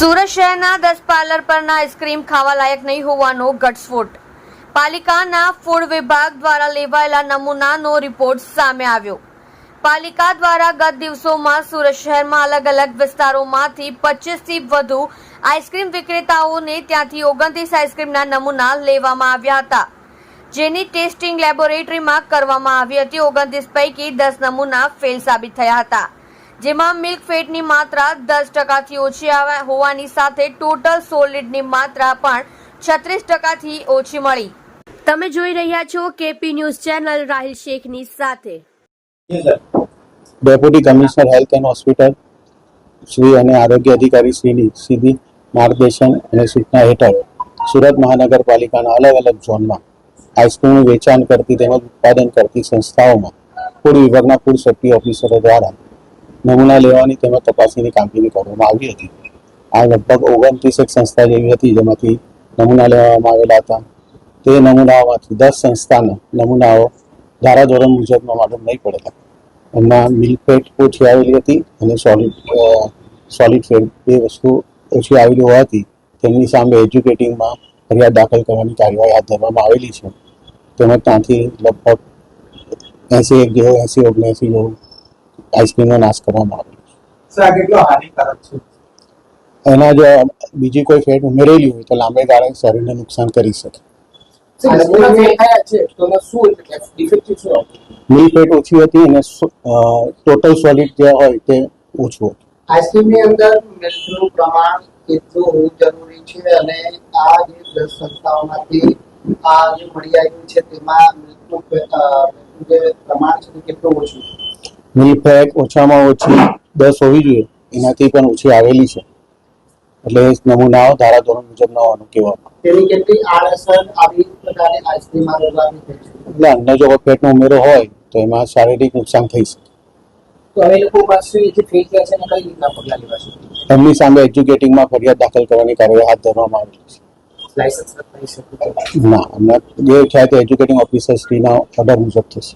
સુરત શહેરના 10 પાર્લર પરના આઈસ્ક્રીમ ખાવા લાયક નહીં હોવાનો ઘટસ્ફોટ. પાલિકાના ફૂડ વિભાગ દ્વારા લેવાયેલા નમૂનાનો રિપોર્ટ સામે આવ્યો. પાલિકા દ્વારા ગત દિવસોમાં સુરત શહેરમાં અલગ અલગ વિસ્તારોમાંથી 25થી વધુ આઈસ્ક્રીમ વિક્રેતાઓને ત્યાંથી 29 આઈસ્ક્રીમના નમૂના લેવામાં આવ્યા હતા, જેની ટેસ્ટિંગ લેબોરેટરીમાં કરવામાં આવી હતી. 29 પૈકી 10 નમૂના ફેલ સાબિત થયા હતા, જેમાં મિલ્ક ફેટની માત્રા 10%થી ઓછી હોવાની સાથે ટોટલ સોલિડની માત્રા પણ 36%થી ઓછી મળી. તમે જોઈ રહ્યા છો કેપી ન્યૂઝ ચેનલ. રાહિલ શેખની સાથે deputy commissioner health and hospital Shri અને આરોગ્ય અધિકારી શ્રીની સીધી માર્ગદર્શન અને સૂચના હેઠળ સુરત મહાનગરપાલિકાના અલગ અલગ ઝોનમાં આઈસ્ક્રીમનું વેચાણ કરતી તેમજ ઉત્પાદન કરતી સંસ્થાઓમાં ફૂડ વિભાગના ફૂડ સેફ્ટી ઓફિસરો દ્વારા નમૂના લેવાની તેમજ તપાસણીની કામગીરી કરવામાં આવી હતી. આ લગભગ 29 સંસ્થા જેવી હતી, જેમાંથી નમૂના લેવામાં આવેલા હતા. તે નમૂનાઓમાંથી 10 સંસ્થાના નમૂનાઓ ધારાધોરણ મુજબનો માલુમ નહીં પડેલા. એમાં મિલ્ક ફેટ ઓછી આવેલી હતી અને સોલિડ ફેટ બે વસ્તુ ઓછી આવેલી હોવાથી તેમની સામે એજ્યુકેટિંગમાં ફરિયાદ દાખલ કરવાની કાર્યવાહી હાથ ધરવામાં આવેલી છે. તેમજ ત્યાંથી લગભગ 80-79 જેવું આઈસ્ક્રીમનો નાશ કરવામાં આવેલો છે. એના જો બીજી કોઈ ફેટ ઉમેરેલી હોય તો લાંબે ગાળે શરીરને નુકસાન કરી શકે. મિલ્ક ફેટ ઓછી હતી અને ટોટલ સોલિડ જે હોય તે ઓછું હતું. આઈસ્ક્રીમની અંદર મિલ્કનું પ્રમાણ કેટલું હોવું જરૂરી છે અને આ જે 10 સંસ્થાઓમાંથી આ જે મળી આવ્યું છે તેમાં મિલ્કનું જે પ્રમાણ છે તે કેટલું ઓછું છે? મિલ્ક ફેટ ઓછામાં ઓછી 10 હોવી જોઈએ, એનાથી પણ ઓછી આવેલી છે. એટલે નમૂનાઓ ધારાધોરણ મુજબ ન હોવાનું કહેવામાં. તેની કેટલી આડઅસર આવી પ્રકારની આઈસ્ક્રીમમાં રહેવાની થઈ છે? એટલે અન્ય જો ફેટનો ઉમેરો હોય તો એમાં શારીરિક નુકસાન થઈ શકે. તો હવે લોકો પાસેથી ફેક છે અને કઈ રીતના પગલાં લેવાશે? એમની સામે એજ્યુકેટિંગમાં ફરિયાદ દાખલ કરવાની કાર્યવાહી હાથ ધરવામાં આવેલી છે. લાયસન્સ થઈ શકે? ના, હમણાં જે થાય તે એજ્યુકેટિંગ ઓફિસર શ્રીના ઓર્ડર મુજબ થશે.